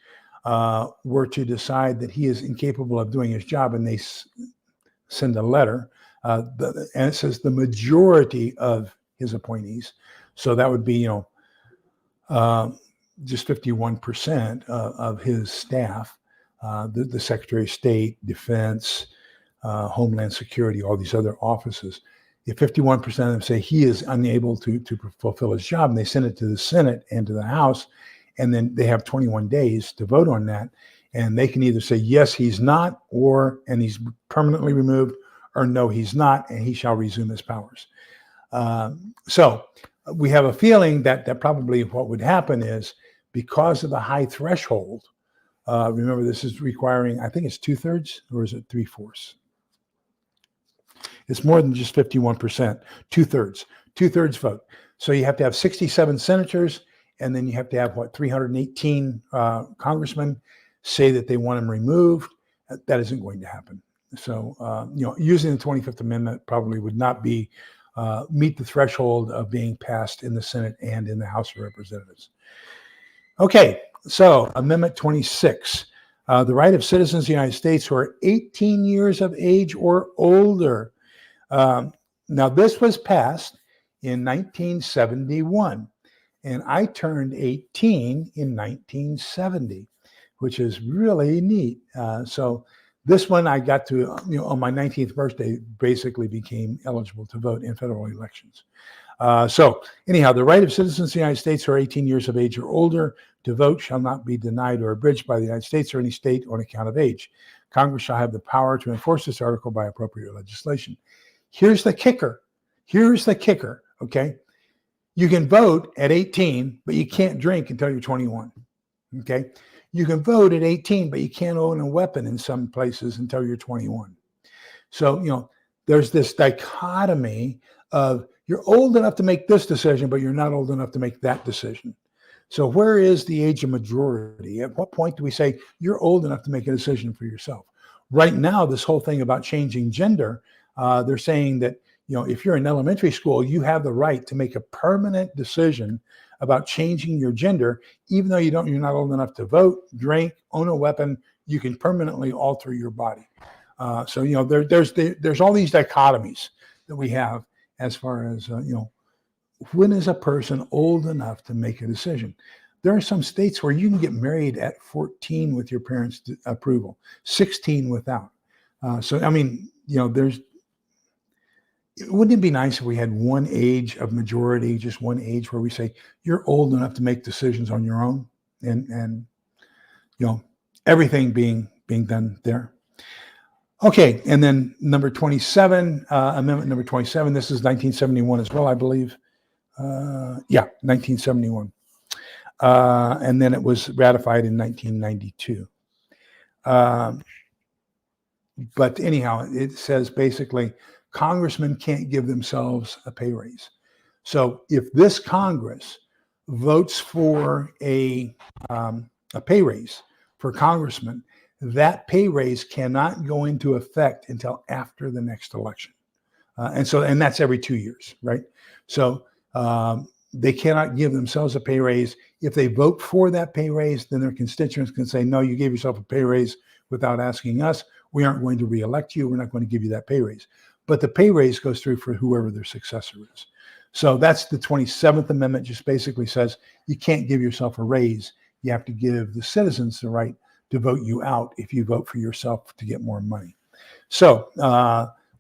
S1: were to decide that he is incapable of doing his job, and they send a letter, and it says the majority of his appointees, so that would be, just 51% of his staff, the Secretary of State, Defense, Homeland Security, all these other offices. If 51% of them say he is unable to fulfill his job, and they send it to the Senate and to the House, and then they have 21 days to vote on that, and they can either say, yes, he's not, and he's permanently removed, or no, he's not, and he shall resume his powers. So we have a feeling that probably what would happen is, because of the high threshold, remember this is requiring, I think it's 2/3, or is it 3/4? It's more than just 51%, 2/3 vote. So you have to have 67 senators and then you have to have 318 congressmen say that they want him removed. That isn't going to happen. So using the 25th Amendment probably would not be meet the threshold of being passed in the Senate and in the House of Representatives. Okay, so Amendment 26, the right of citizens of the United States who are 18 years of age or older. Now, this was passed in 1971, and I turned 18 in 1970, which is really neat. So this one I got to, on my 19th birthday, basically became eligible to vote in federal elections. So anyhow, the right of citizens of the United States who are 18 years of age or older to vote shall not be denied or abridged by the United States or any state on account of age. Congress shall have the power to enforce this article by appropriate legislation. Here's the kicker. Okay? You can vote at 18, but you can't drink until you're 21. Okay? You can vote at 18, but you can't own a weapon in some places until you're 21. So, there's this dichotomy of you're old enough to make this decision, but you're not old enough to make that decision. So where is the age of majority? At what point do we say you're old enough to make a decision for yourself? Right now, this whole thing about changing gender, they're saying that, if you're in elementary school, you have the right to make a permanent decision about changing your gender, even though you're not old enough to vote, drink, own a weapon. You can permanently alter your body. So there's all these dichotomies that we have as far as when is a person old enough to make a decision? There are some states where you can get married at 14 with your parents' approval, 16 without. Wouldn't it be nice if we had one age of majority, just one age where we say you're old enough to make decisions on your own, and everything being done there. Okay, and then number 27, Amendment number 27. This is 1971 as well, I believe. 1971. And then it was ratified in 1992. But anyhow, it says basically congressmen can't give themselves a pay raise. So if this Congress votes for a pay raise for congressmen, that pay raise cannot go into effect until after the next election. And that's every 2 years, right? So they cannot give themselves a pay raise. If they vote for that pay raise, then their constituents can say, no, you gave yourself a pay raise without asking us. We aren't going to reelect you. We're not going to give you that pay raise. But the pay raise goes through for whoever their successor is. So that's the 27th Amendment, just basically says you can't give yourself a raise. You have to give the citizens the right to vote you out if you vote for yourself to get more money. So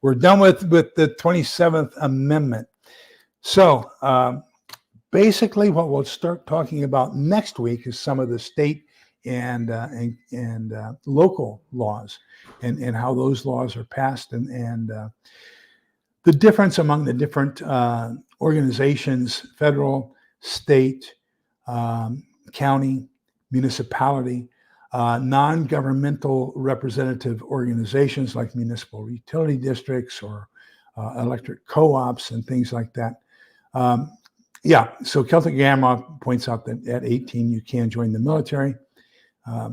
S1: we're done with the 27th Amendment. So basically what we'll start talking about next week is some of the state and local laws and how those laws are passed and the difference among the different organizations, federal, state, county, municipality, non-governmental representative organizations like municipal utility districts or electric co-ops and things like that. So Celtic Gamma points out that at 18 you can join the military. Let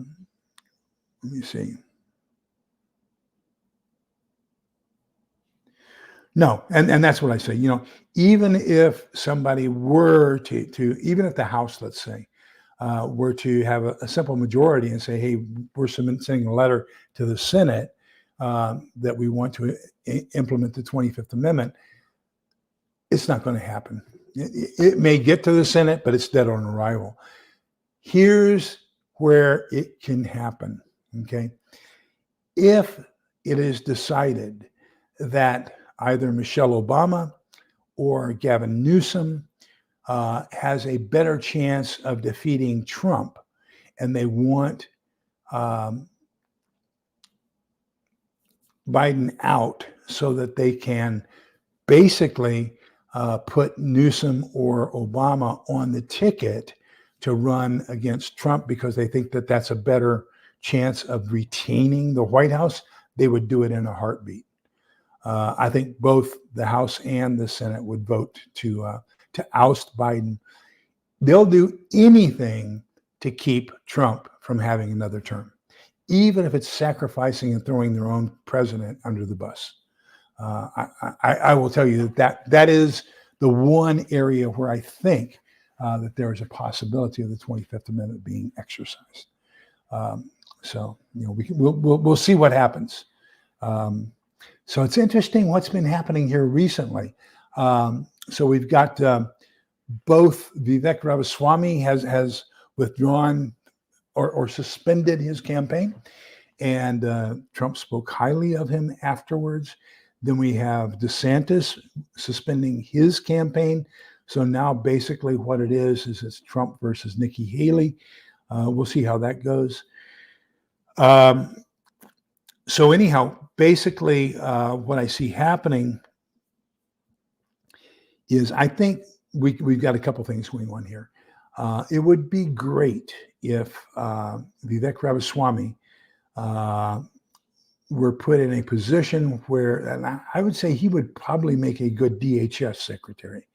S1: me see. No, and that's what I say. Even if somebody were to even if the House, let's say, were to have a simple majority and say, hey, we're sending a letter to the Senate that we want to implement the 25th Amendment, it's not going to happen. It may get to the Senate, but it's dead on arrival. Here's where it can happen, okay? If it is decided that either Michelle Obama or Gavin Newsom has a better chance of defeating Trump, and they want Biden out so that they can basically put Newsom or Obama on the ticket to run against Trump because they think that that's a better chance of retaining the White House, they would do it in a heartbeat. I think both the House and the Senate would vote to oust Biden They'll do anything to keep Trump from having another term, even if it's sacrificing and throwing their own president under the bus. I will tell you that is the one area where I think that there is a possibility of the 25th Amendment being exercised. So we'll see what happens. So it's interesting what's been happening here recently. So we've got both Vivek Ramaswamy has withdrawn or suspended his campaign, and Trump spoke highly of him afterwards. Then we have DeSantis suspending his campaign. So now basically what it is it's Trump versus Nikki Haley. We'll see how that goes. So anyhow, basically what I see happening is I think we've got a couple things going on here. It would be great if Vivek Ramaswamy were put in a position where, and I would say he would probably make a good DHS secretary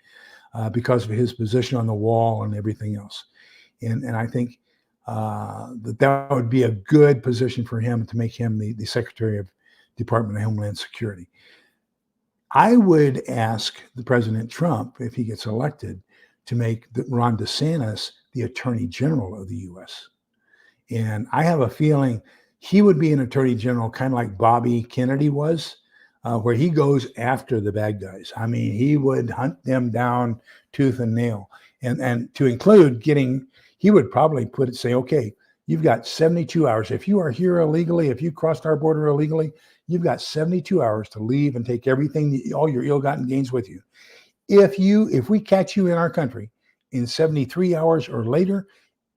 S1: because of his position on the wall and everything else. And I think that would be a good position for him to make him the Secretary of Department of Homeland Security. I would ask the President Trump, if he gets elected, to make Ron DeSantis the Attorney General of the U.S. And I have a feeling he would be an Attorney General kind of like Bobby Kennedy was, where he goes after the bad guys. I mean, he would hunt them down tooth and nail. And to include he would probably say, okay, you've got 72 hours. If you are here illegally, if you crossed our border illegally, you've got 72 hours to leave and take everything, all your ill-gotten gains with you. If we catch you in our country in 73 hours or later,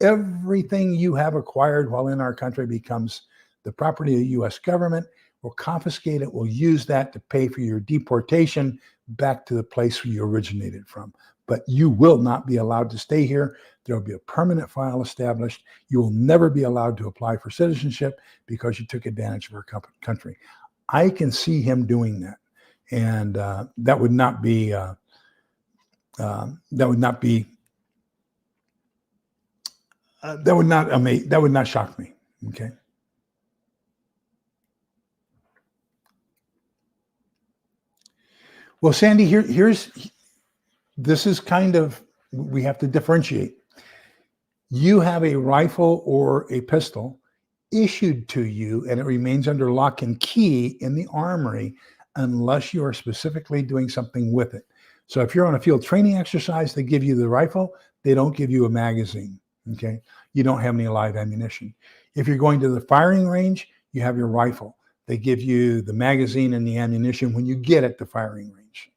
S1: everything you have acquired while in our country becomes the property of the U.S. government. We'll confiscate it. We'll use that to pay for your deportation back to the place where you originated from. But you will not be allowed to stay here. There will be a permanent file established. You will never be allowed to apply for citizenship because you took advantage of our country. I can see him doing that, and that would not shock me. Okay. Well, Sandy, this is kind of, we have to differentiate. You have a rifle or a pistol issued to you, and it remains under lock and key in the armory unless you are specifically doing something with it. So if you're on a field training exercise, they give you the rifle. They don't give you a magazine. Okay. You don't have any live ammunition. If you're going to the firing range, you have your rifle. They give you the magazine and the ammunition when you get at the firing range,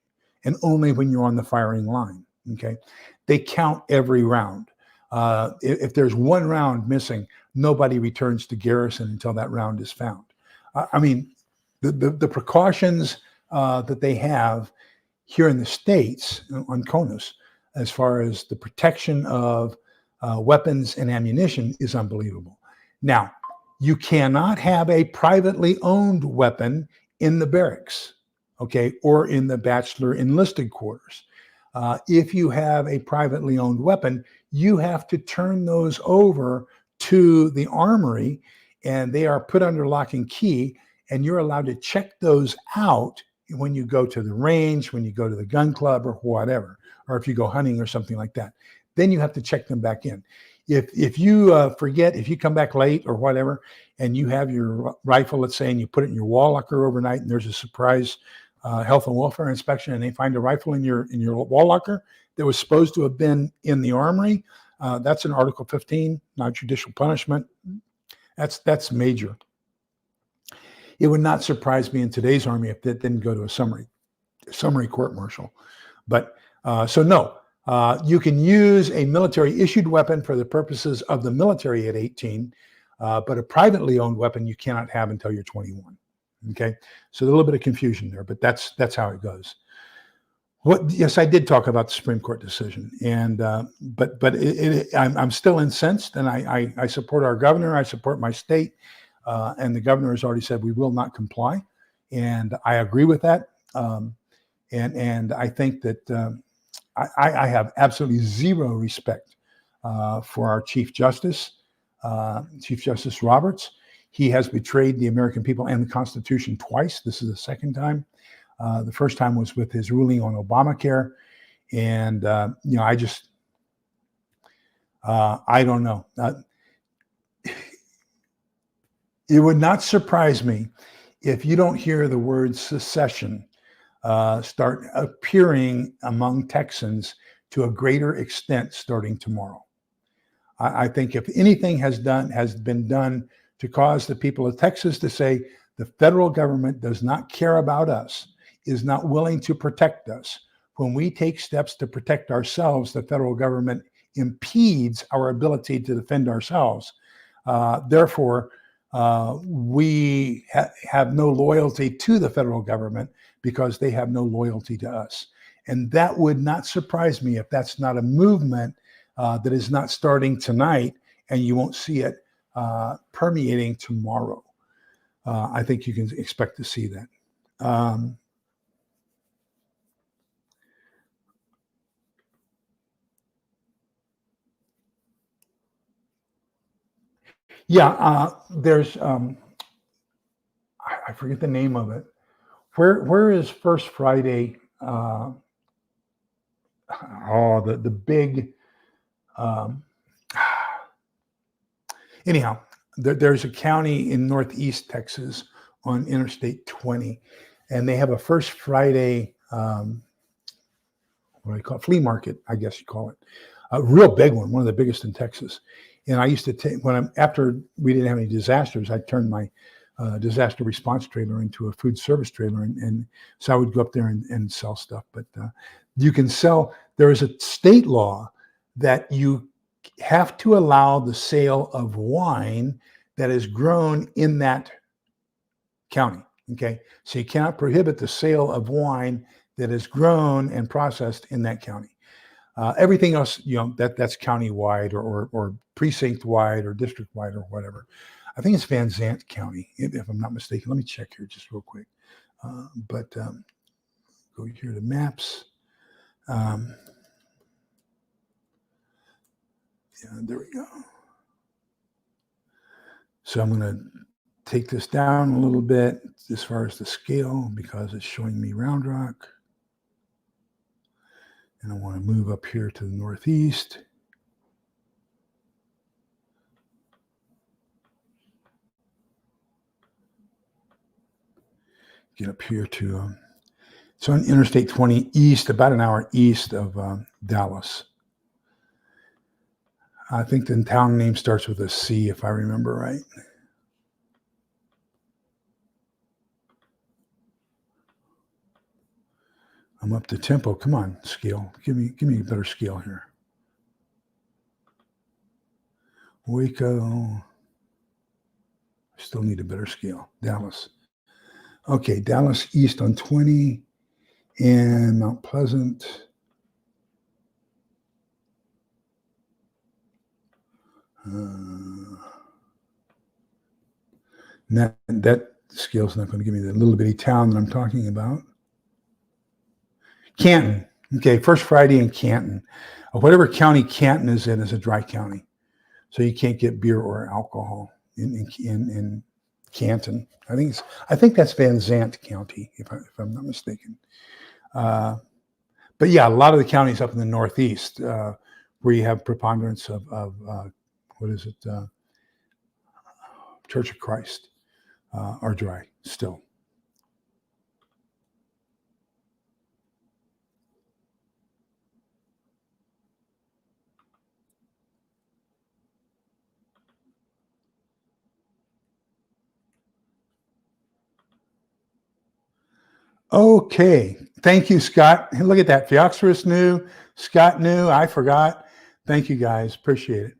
S1: and only when you're on the firing line. Okay. They count every round. If there's one round missing, nobody returns to garrison until that round is found. I mean, the precautions that they have here in the States on CONUS, as far as the protection of weapons and ammunition, is unbelievable. Now, you cannot have a privately owned weapon in the barracks, okay, or in the bachelor enlisted quarters. If you have a privately owned weapon, you have to turn those over to the armory, and they are put under lock and key, and you're allowed to check those out when you go to the range, when you go to the gun club or whatever, or if you go hunting or something like that. Then you have to check them back in. If you forget, if you come back late or whatever, and you have your rifle, let's say, and you put it in your wall locker overnight, and there's a surprise health and welfare inspection, and they find a rifle in your wall locker that was supposed to have been in the armory, that's an Article 15, non-judicial punishment. That's major. It would not surprise me in today's Army if that didn't go to a summary court-martial. But so no, you can use a military issued weapon for the purposes of the military at 18, but a privately owned weapon you cannot have until you're 21. Okay, so there's a little bit of confusion there, but that's how it goes. Yes, I did talk about the Supreme Court decision, and but I'm still incensed, and I support our governor. I support my state, and the governor has already said we will not comply, and I agree with that. And I think that I have absolutely zero respect for our Chief Justice Roberts. He has betrayed the American people and the Constitution twice. This is the second time. The first time was with his ruling on Obamacare. And, I just, I don't know. It would not surprise me if you don't hear the word secession start appearing among Texans to a greater extent starting tomorrow. I think if anything has been done to cause the people of Texas to say the federal government does not care about us, is not willing to protect us. When we take steps to protect ourselves, the federal government impedes our ability to defend ourselves. Therefore, we have no loyalty to the federal government because they have no loyalty to us. And that would not surprise me if that's not a movement that is not starting tonight, and you won't see it permeating tomorrow. I think you can expect to see that. There's I forget the name of it. Where is First Friday? The big. Anyhow, there's a county in Northeast Texas on Interstate 20, and they have a First Friday. What do you call it? Flea market, I guess you call it. A real big one of the biggest in Texas. And I used to take, after we didn't have any disasters, I turned my disaster response trailer into a food service trailer. And so I would go up there and sell stuff. But you can sell, there is a state law that you have to allow the sale of wine that is grown in that county. Okay. So you cannot prohibit the sale of wine that is grown and processed in that county. Everything else, that's county-wide or precinct-wide or district-wide or whatever. I think it's Van Zandt County, if I'm not mistaken. Let me check here just real quick. Go here to maps. There we go. So I'm going to take this down a little bit as far as the scale because it's showing me Round Rock. And I want to move up here to the northeast. Get up here to, it's on Interstate 20 east, about an hour east of Dallas. I think the town name starts with a C, if I remember right. I'm up to tempo. Come on, scale. Give me a better scale here. Waco. Still need a better scale. Dallas. Okay, Dallas east on 20 and Mount Pleasant. That scale's not going to give me the little bitty town that I'm talking about. Canton. Okay, First Friday in Canton. Whatever county Canton is in is a dry county. So you can't get beer or alcohol in Canton. I think that's Van Zandt County, if I'm not mistaken. But yeah, a lot of the counties up in the Northeast where you have preponderance of what is it? Church of Christ are dry still. Okay. Thank you, Scott. Look at that. Phioxerus knew. Scott knew. I forgot. Thank you, guys. Appreciate it.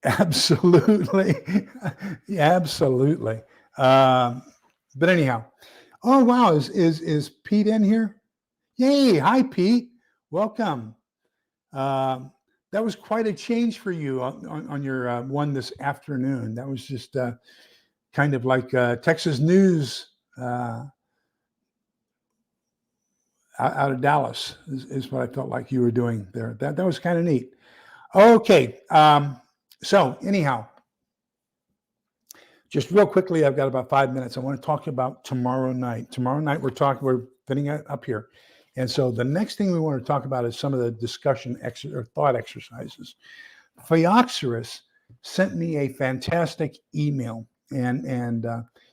S1: Absolutely. Absolutely. But anyhow. Oh, wow. Is Pete in here? Yay. Hi, Pete. Welcome. That was quite a change for you on your one this afternoon. That was just kind of like Texas news out of Dallas is what I felt like you were doing there. That was kind of neat. Okay. So anyhow, just real quickly, I've got about 5 minutes. I want to talk about tomorrow night. Tomorrow night, we're fitting up here. And so the next thing we want to talk about is some of the discussion or thought exercises. Theoxorus sent me a fantastic email, and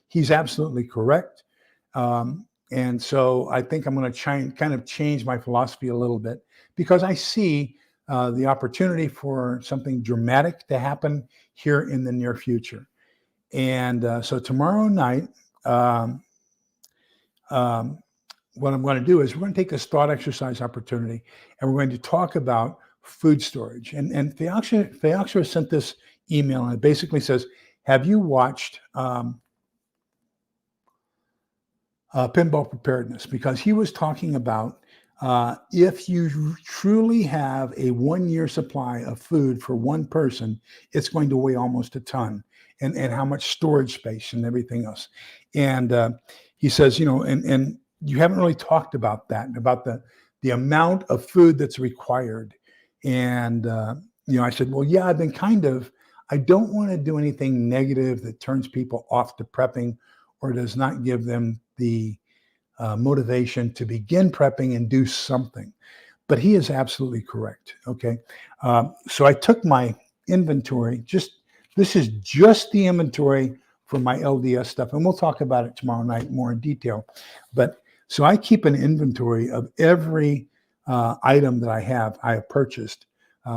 S1: he's absolutely correct. And so I think I'm going to kind of change my philosophy a little bit, because I see the opportunity for something dramatic to happen here in the near future. And so tomorrow night, what I'm going to do is we're going to take this thought exercise opportunity, and we're going to talk about food storage. And Theoxorus sent this email, and it basically says, have you watched pinball preparedness? Because he was talking about if you truly have a 1 year supply of food for one person, it's going to weigh almost a ton, and how much storage space and everything else. And he says, and you haven't really talked about that, about the amount of food that's required. And, I said, well, yeah, I don't want to do anything negative that turns people off to prepping or does not give them the motivation to begin prepping and do something. But he is absolutely correct. Okay. So I took my inventory. This is just the inventory for my LDS stuff. And we'll talk about it tomorrow night more in detail. But so I keep an inventory of every item that I have purchased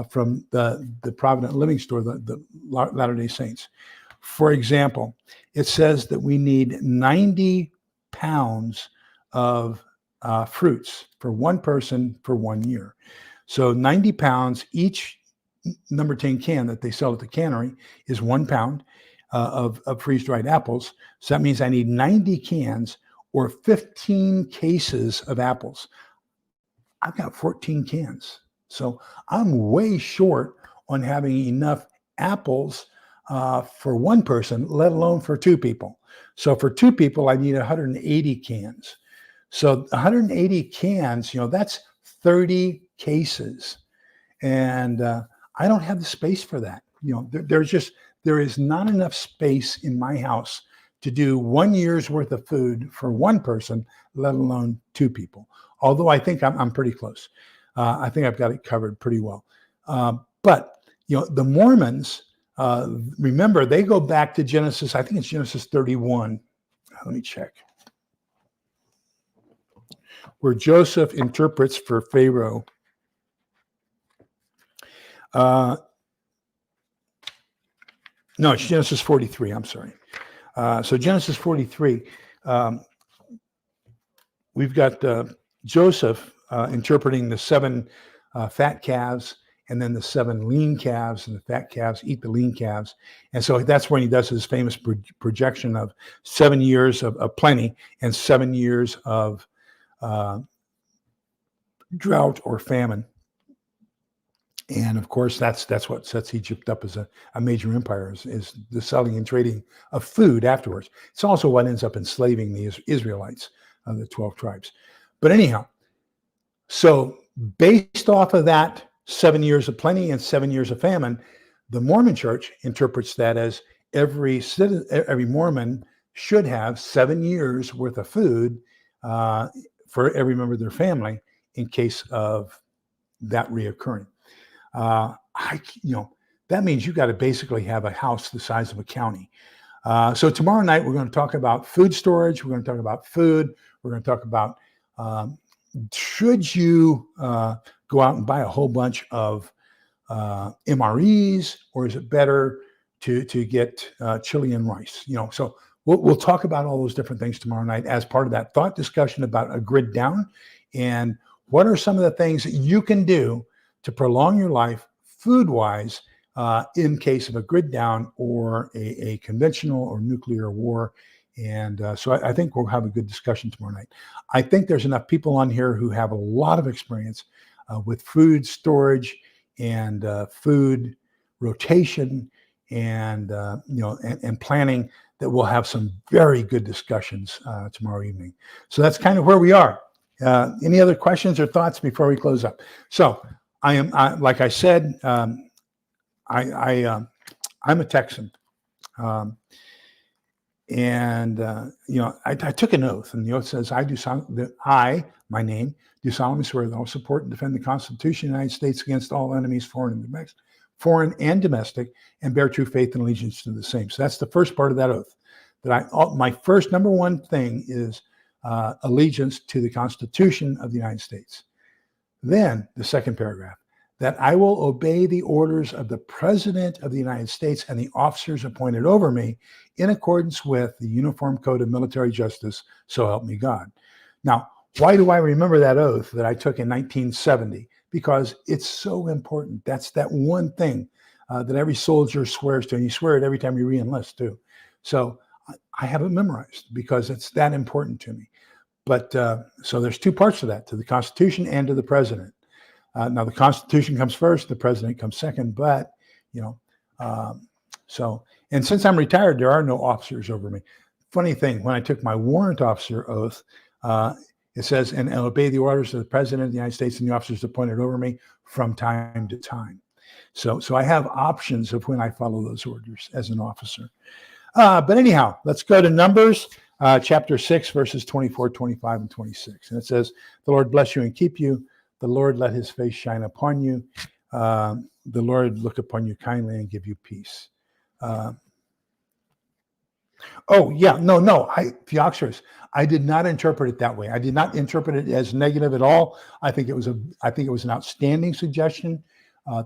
S1: from the Provident Living Store, the Latter-day Saints. For example, it says that we need 90 pounds of fruits for one person for 1 year. So 90 pounds, each number 10 can that they sell at the cannery is 1 pound of freeze-dried apples. So that means I need 90 cans or 15 cases of apples. I've got 14 cans. So I'm way short on having enough apples for one person, let alone for two people. So for two people, I need 180 cans. So 180 cans, that's 30 cases. And I don't have the space for that. There is not enough space in my house to do 1 year's worth of food for one person, let alone two people. Although I think I'm pretty close. I think I've got it covered pretty well. But the Mormons, remember, they go back to Genesis. I think it's Genesis 31. Let me check. Where Joseph interprets for Pharaoh. No, it's Genesis 43. I'm sorry. So Genesis 43, we've got Joseph interpreting the 7 fat calves and then the 7 lean calves, and the fat calves eat the lean calves. And so that's when he does his famous projection of 7 years of plenty and 7 years of drought or famine. And of course, that's what sets Egypt up as a major empire, is the selling and trading of food afterwards. It's also what ends up enslaving the Israelites, the 12 tribes. But anyhow, so based off of that 7 years of plenty and 7 years of famine, the Mormon Church interprets that as every Mormon should have 7 years worth of food for every member of their family in case of that reoccurring. That means you got to basically have a house the size of a county. So tomorrow night, we're going to talk about food storage. We're going to talk about food. We're going to talk about should you go out and buy a whole bunch of MREs, or is it better to get chili and rice? So we'll talk about all those different things tomorrow night as part of that thought discussion about a grid down, and what are some of the things that you can do to prolong your life food-wise in case of a grid down or a conventional or nuclear war. And so I think we'll have a good discussion tomorrow night. I think there's enough people on here who have a lot of experience with food storage and food rotation and planning, that we'll have some very good discussions tomorrow evening. So that's kind of where we are. Any other questions or thoughts before we close up? So like I said, I'm a Texan. I took an oath, and the oath says, my name, do solemnly swear that I will support and defend the Constitution of the United States against all enemies, foreign and domestic, and bear true faith and allegiance to the same. So that's the first part of that oath. My first number one thing is allegiance to the Constitution of the United States. Then the second paragraph, that I will obey the orders of the President of the United States and the officers appointed over me in accordance with the Uniform Code of Military Justice, so help me God. Now, why do I remember that oath that I took in 1970? Because it's so important. That's that one thing that every soldier swears to, and you swear it every time you re-enlist too. So I have it memorized because it's that important to me. But so there's two parts to that, to the Constitution and to the President. Now the Constitution comes first, the President comes second, but, and since I'm retired, there are no officers over me. Funny thing, when I took my warrant officer oath, it says, and obey the orders of the President of the United States and the officers appointed over me from time to time. So I have options of when I follow those orders as an officer. But anyhow, let's go to Numbers, chapter 6, verses 24, 25, and 26. And it says, the Lord bless you and keep you. The Lord let his face shine upon you. The Lord look upon you kindly and give you peace. Theoxerus, I did not interpret it that way. I did not interpret it as negative at all. I think it was an outstanding suggestion.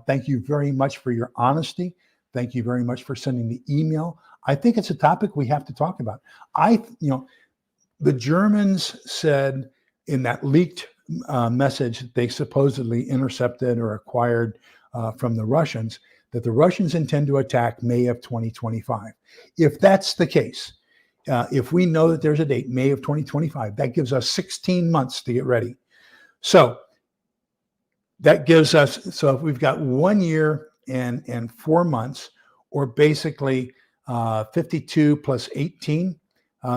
S1: Thank you very much for your honesty. Thank you very much for sending the email. I think it's a topic we have to talk about. The Germans said in that leaked message that they supposedly intercepted or acquired from the Russians, that the Russians intend to attack May of 2025. If that's the case, if we know that there's a date, May of 2025, that gives us 16 months to get ready. So that gives us, so if we've got 1 year and 4 months, or basically 52 plus 18,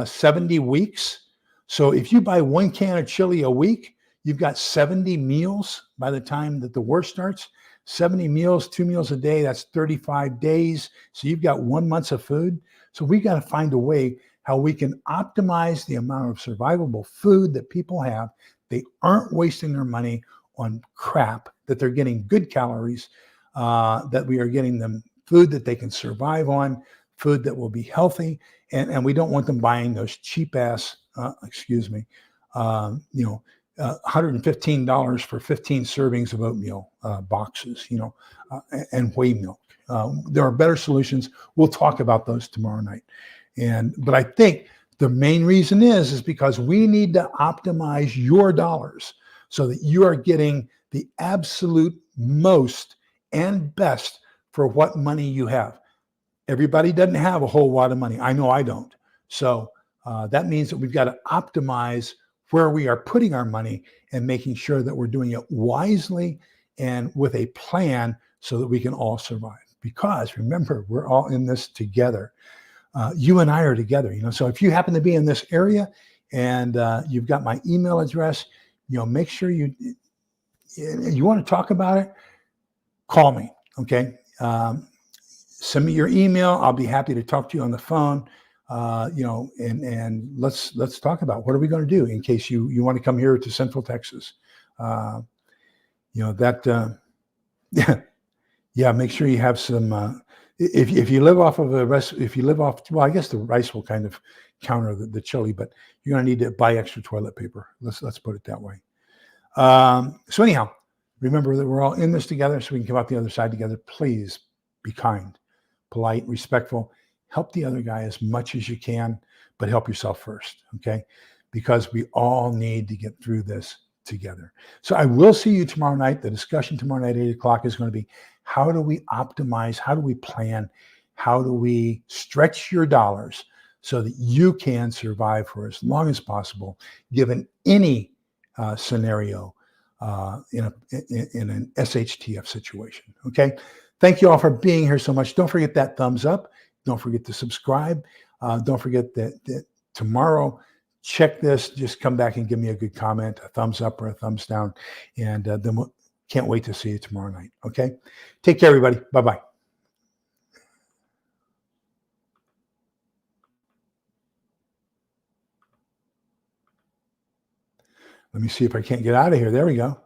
S1: 70 weeks. So if you buy 1 can of chili a week, you've got 70 meals by the time that the war starts. 70 meals, 2 meals a day, that's 35 days. So you've got 1 month of food. So we've got to find a way how we can optimize the amount of survivable food that people have. They aren't wasting their money on crap, that they're getting good calories, that we are getting them food that they can survive on, food that will be healthy. And we don't want them buying those cheap ass, $115 for 15 servings of oatmeal boxes, and whey milk. There are better solutions. We'll talk about those tomorrow night. But I think the main reason is because we need to optimize your dollars so that you are getting the absolute most and best for what money you have. Everybody doesn't have a whole lot of money. I know I don't. So that means that we've got to optimize where we are putting our money and making sure that we're doing it wisely and with a plan so that we can all survive. Because remember, we're all in this together. You and I are together, So if you happen to be in this area and you've got my email address, make sure you want to talk about it, call me, okay? Send me your email. I'll be happy to talk to you on the phone. And let's talk about what are we going to do in case you want to come here to Central Texas. Make sure you have some. If you live off of I guess the rice will kind of counter the chili, but you're going to need to buy extra toilet paper. Let's put it that way. So anyhow, remember that we're all in this together, so we can come out the other side together. Please be kind, polite, respectful. Help the other guy as much as you can, but help yourself first, okay? Because we all need to get through this together. So I will see you tomorrow night. The discussion tomorrow night at 8 o'clock is going to be, how do we optimize? How do we plan? How do we stretch your dollars so that you can survive for as long as possible, given any scenario in an SHTF situation, okay? Thank you all for being here so much. Don't forget that thumbs up. Don't forget to subscribe. Don't forget that tomorrow, check this, just come back and give me a good comment, a thumbs up or a thumbs down. And then we'll, can't wait to see you tomorrow night. Okay. Take care, everybody. Bye-bye. Let me see if I can't get out of here. There we go.